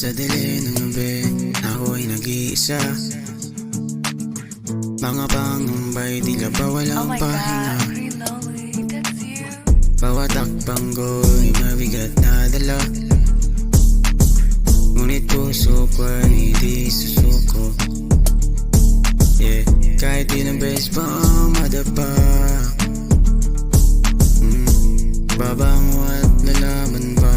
Sa dilim ng gabi, ako'y nag-iisa. Mga pangumbay, tila ba walang pahinga. Bawat takbang ko'y mabigat na dala, ngunit puso ko'y hindi susuko. Kahit ilang beses pa madapa, babango at lalaban pa.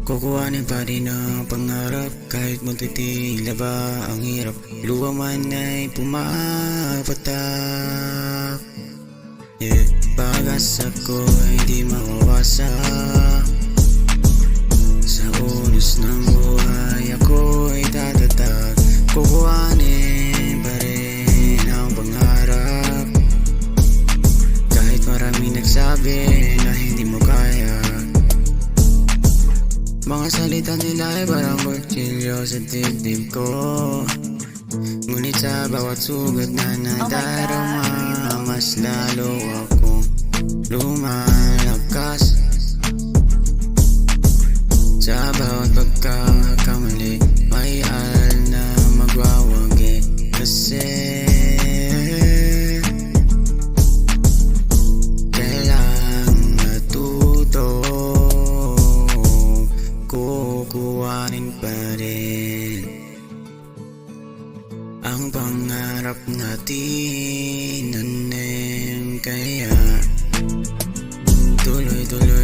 Kukuhanin pa rin ang pangarap, kahit munti tila ba ang hirap. Luwa man ay pumapatak. Pag-asa ko ay di mawawasak. Sa unos ng buhay ako'y tatatag. Kukuhanin pa rin ang pangarap, kahit marami nagsabi na hindi mo kaya. Mga salita nila ay parang kutsilyo sa dibdib ko, ngunit sa bawat sugat na nadarama, mas lalo akong lumalakas. Sa bawat pagkakamali, may aral na magwawagi. Kasi kailangan matuto, kukuhanin pa rin ang pangarap natin. Kaya tuloy-tuloy